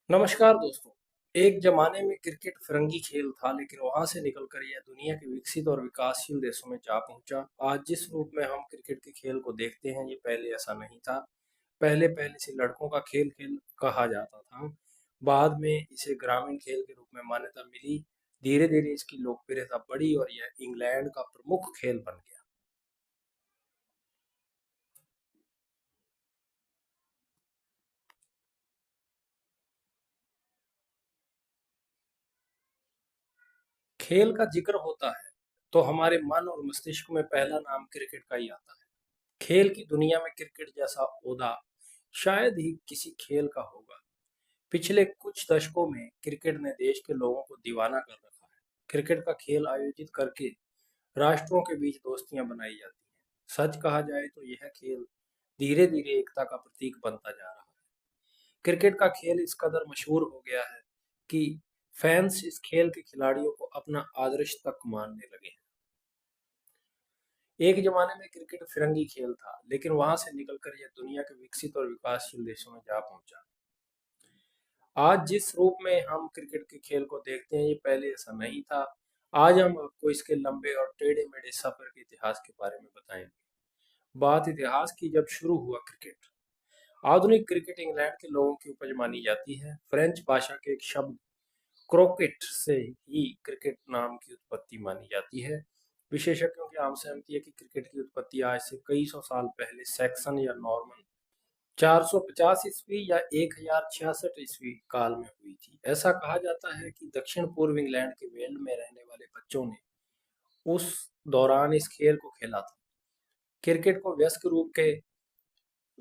नमस्कार दोस्तों। एक जमाने में क्रिकेट फिरंगी खेल था, लेकिन वहां से निकलकर यह दुनिया के विकसित और विकासशील देशों में जा पहुंचा। आज जिस रूप में हम क्रिकेट के खेल को देखते हैं, ये पहले ऐसा नहीं था। पहले पहले से लड़कों का खेल खेल कहा जाता था। बाद में इसे ग्रामीण खेल के रूप में मान्यता मिली। धीरे धीरे इसकी लोकप्रियता बढ़ी और यह इंग्लैंड का प्रमुख खेल बन गया। खेल का जिक्र होता है तो हमारे मन और मस्तिष्क में पहला नाम क्रिकेट का ही आता है। खेल की दुनिया में क्रिकेट जैसा ओहदा शायद ही किसी खेल का होगा। पिछले कुछ दशकों में क्रिकेट ने देश के लोगों को दीवाना कर रखा है। क्रिकेट का खेल आयोजित करके राष्ट्रों के बीच दोस्तियां बनाई जाती हैं। सच कहा जाए तो यह खेल धीरे धीरे एकता का प्रतीक बनता जा रहा है। क्रिकेट का खेल इस कदर मशहूर हो गया है कि फैंस इस खेल के खिलाड़ियों को अपना आदर्श तक मानने लगे हैं। एक जमाने में क्रिकेट फिरंगी खेल था, लेकिन वहां से निकलकर यह दुनिया के विकसित और विकासशील देशों में जा पहुंचा। आज जिस रूप में हम क्रिकेट के खेल को देखते हैं, ये पहले ऐसा नहीं था। आज हम आपको इसके लंबे और टेढ़े मेढ़े सफर के इतिहास के बारे में बताएंगे। बात इतिहास की जब शुरू हुआ क्रिकेट। आधुनिक क्रिकेट इंग्लैंड के लोगों की उपज मानी जाती है। फ्रेंच भाषा के एक शब्द क्रोकेट से ही क्रिकेट नाम की उत्पत्ति मानी जाती है। विशेषज्ञों की आम सहमति है कि क्रिकेट की उत्पत्ति आज से कई सौ साल पहले सैक्सन या नॉर्मन 450 ईस्वी या 1066 ईस्वी काल में हुई थी। ऐसा कहा जाता है कि दक्षिण पूर्व इंग्लैंड के वेल्ड में रहने वाले बच्चों ने उस दौरान इस खेल को खेला था। क्रिकेट को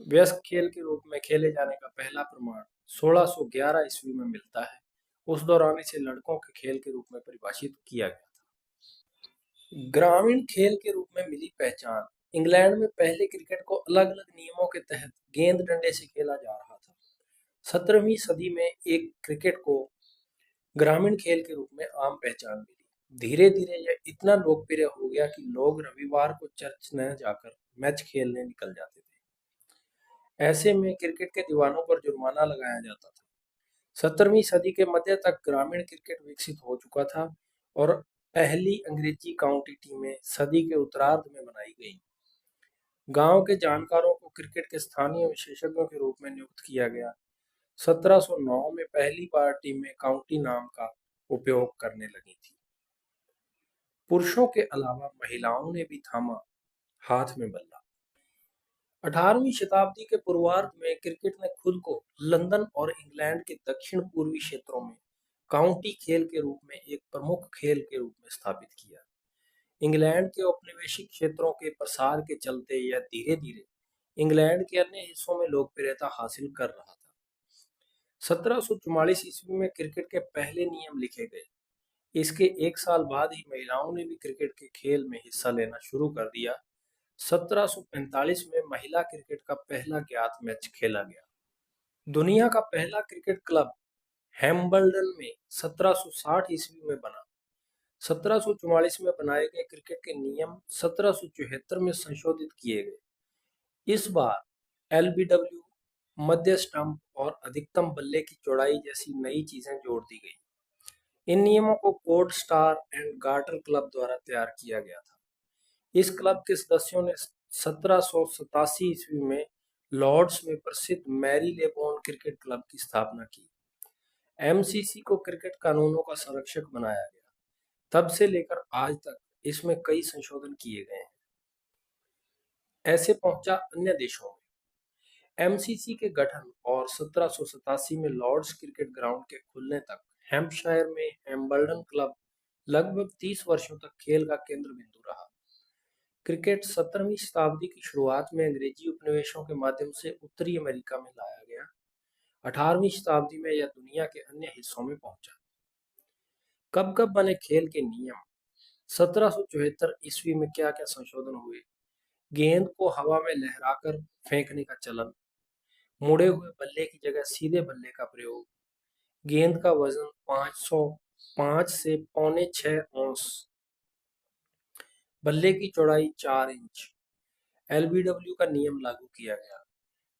व्यस्क खेल के रूप में खेले जाने का पहला प्रमाण 1611 ईस्वी में मिलता है। उस दौरान इसे लड़कों के खेल के रूप में परिभाषित किया गया था। ग्रामीण खेल के रूप में मिली पहचान। इंग्लैंड में पहले क्रिकेट को अलग अलग नियमों के तहत गेंद डंडे से खेला जा रहा था। 17वीं सदी में एक क्रिकेट को ग्रामीण खेल के रूप में आम पहचान मिली। धीरे धीरे यह इतना लोकप्रिय हो गया कि लोग रविवार को चर्च न जाकर मैच खेलने निकल जाते थे। ऐसे में क्रिकेट के दीवानों पर जुर्माना लगाया जाता था। 17वीं सदी के मध्य तक ग्रामीण क्रिकेट विकसित हो चुका था और पहली अंग्रेजी काउंटी टीमें सदी के उत्तरार्ध में बनाई गईं। गांव के जानकारों को क्रिकेट के स्थानीय विशेषज्ञों के रूप में नियुक्त किया गया। 1709 में पहली बार टीमें काउंटी नाम का उपयोग करने लगी थी। पुरुषों के अलावा महिलाओं ने भी थामा हाथ में बल्ला। 18वीं शताब्दी के पूर्वार्ध में क्रिकेट ने खुद को लंदन और इंग्लैंड के दक्षिण पूर्वी क्षेत्रों में काउंटी खेल के रूप में एक प्रमुख खेल के रूप में स्थापित किया। इंग्लैंड के औपनिवेशिक क्षेत्रों के प्रसार के चलते यह धीरे धीरे इंग्लैंड के अन्य हिस्सों में लोकप्रियता हासिल कर रहा था। 1744 ईस्वी में क्रिकेट के पहले नियम लिखे गए। इसके एक साल बाद ही महिलाओं ने भी क्रिकेट के खेल में हिस्सा लेना शुरू कर दिया। 1745 में महिला क्रिकेट का पहला ज्ञात मैच खेला गया। दुनिया का पहला क्रिकेट क्लब हैम्बल्डन में 1760 ईस्वी में बना। 1744 में बनाए गए क्रिकेट के नियम 1774 में संशोधित किए गए। इस बार एलबीडब्ल्यू, मध्य स्टंप और अधिकतम बल्ले की चौड़ाई जैसी नई चीजें जोड़ दी गई। इन नियमों को court star and garter club द्वारा तैयार किया गया था। इस क्लब के सदस्यों ने 1787 ईस्वी में लॉर्ड्स में प्रसिद्ध मैरी लेबोन क्रिकेट क्लब की स्थापना की। एमसीसी को क्रिकेट कानूनों का संरक्षक बनाया गया। तब से लेकर आज तक इसमें कई संशोधन किए गए हैं। ऐसे पहुंचा अन्य देशों में। एमसीसी के गठन और 1787 में लॉर्ड्स क्रिकेट ग्राउंड के खुलने तक हैम्पशायर में हैम्बल्डन क्लब लगभग 30 वर्षों तक खेल का केंद्र बिंदु रहा। क्रिकेट 17वीं शताब्दी की शुरुआत में अंग्रेजी उपनिवेशों के माध्यम से उत्तरी अमेरिका में लाया गया। 18वीं शताब्दी में यह दुनिया के अन्य हिस्सों में पहुंचा। कब कब बने खेल के नियम। 1774 ईस्वी में क्या क्या संशोधन हुए। गेंद को हवा में लहराकर फेंकने का चलन, मुड़े हुए बल्ले की जगह सीधे बल्ले का प्रयोग, गेंद का वजन 505 से 5.25 औंस, बल्ले की चौड़ाई 4 इंच। एलबीडब्ल्यू का नियम लागू किया गया।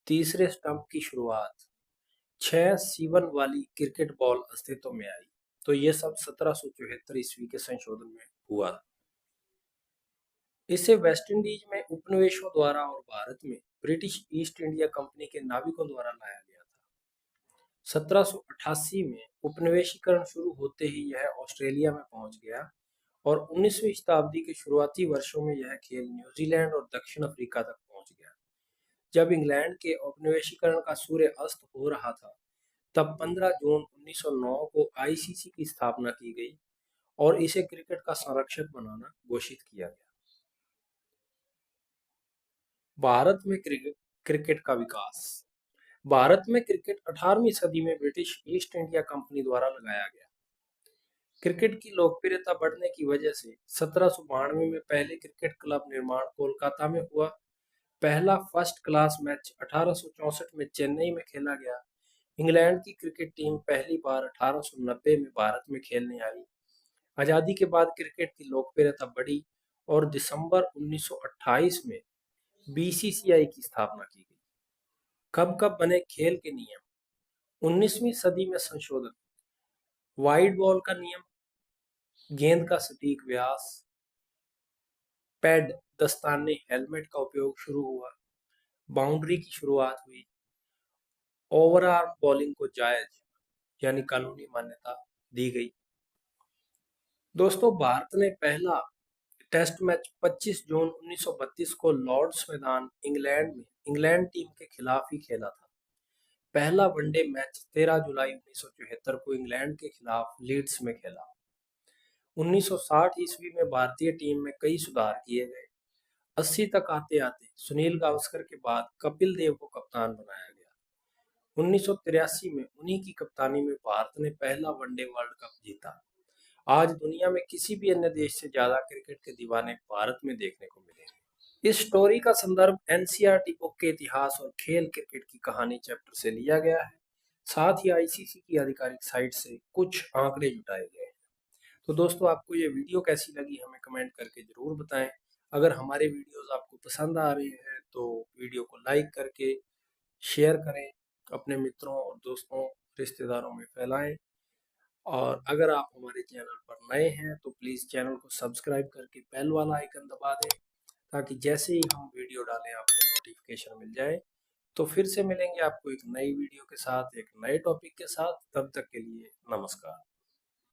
तीसरे स्टंप की शुरुआत, 6 सीवन वाली क्रिकेट बॉल अस्तित्व में आई। तो ये सब 1774 ईस्वी के संशोधन में हुआ। इसे वेस्ट इंडीज में उपनिवेशों द्वारा और भारत में ब्रिटिश ईस्ट इंडिया कंपनी के नाविकों द्वारा लाया गया था। 1788 में उपनिवेशीकरण शुरू होते ही यह ऑस्ट्रेलिया में पहुंच गया और 19वीं शताब्दी के शुरुआती वर्षों में यह खेल न्यूजीलैंड और दक्षिण अफ्रीका तक पहुंच गया। जब इंग्लैंड के औपनिवेशीकरण का सूर्य अस्त हो रहा था, तब 15 जून 1909 को आईसीसी की स्थापना की गई और इसे क्रिकेट का संरक्षक बनाना घोषित किया गया। भारत में क्रिकेट का विकास। भारत में क्रिकेट 18वीं सदी में ब्रिटिश ईस्ट इंडिया कंपनी द्वारा लगाया गया। क्रिकेट की लोकप्रियता बढ़ने की वजह से 1792 में पहले क्रिकेट क्लब निर्माण कोलकाता में हुआ। पहला फर्स्ट क्लास मैच 1864 में चेन्नई में खेला गया। इंग्लैंड की क्रिकेट टीम पहली बार 1890 में भारत में खेलने आई। आज़ादी के बाद क्रिकेट की लोकप्रियता बढ़ी और दिसंबर 1928 में बीसीसीआई की स्थापना की गई। कब कब बने खेल के नियम। 19वीं सदी में संशोधन। वाइड बॉल का नियम, गेंद का सटीक व्यास, पैड, दस्ताने, हेलमेट का उपयोग शुरू हुआ। बाउंड्री की शुरुआत हुई। ओवरआर्म बॉलिंग को जायज यानी कानूनी मान्यता दी गई। दोस्तों, भारत ने पहला टेस्ट मैच 25 जून 1932 को लॉर्ड्स मैदान इंग्लैंड में इंग्लैंड टीम के खिलाफ ही खेला था। पहला वनडे मैच 13 जुलाई 1974 को इंग्लैंड के खिलाफ लीड्स में खेला। 1960 ईस्वी में भारतीय टीम में कई सुधार किए गए। 80 तक आते आते सुनील गावस्कर के बाद कपिल देव को कप्तान बनाया गया। 1983 में उन्हीं की कप्तानी में भारत ने पहला वनडे वर्ल्ड कप जीता। आज दुनिया में किसी भी अन्य देश से ज्यादा क्रिकेट के दीवाने भारत में देखने को मिलेंगे। इस स्टोरी का संदर्भ एनसीईआरटी बुक के इतिहास और खेल क्रिकेट की कहानी चैप्टर से लिया गया है। साथ ही आईसीसी की आधिकारिक साइट से कुछ आंकड़े जुटाए गए हैं। तो दोस्तों, आपको ये वीडियो कैसी लगी हमें कमेंट करके जरूर बताएं। अगर हमारे वीडियोस आपको पसंद आ रहे हैं तो वीडियो को लाइक करके शेयर करें, अपने मित्रों और दोस्तों रिश्तेदारों में फैलाएं। और अगर आप हमारे चैनल पर नए हैं तो प्लीज़ चैनल को सब्सक्राइब करके बेल वाला आइकन दबा दें, ताकि जैसे ही हम वीडियो डालें आपको नोटिफिकेशन मिल जाए। तो फिर से मिलेंगे आपको एक नई वीडियो के साथ, एक नए टॉपिक के साथ। तब तक के लिए नमस्कार।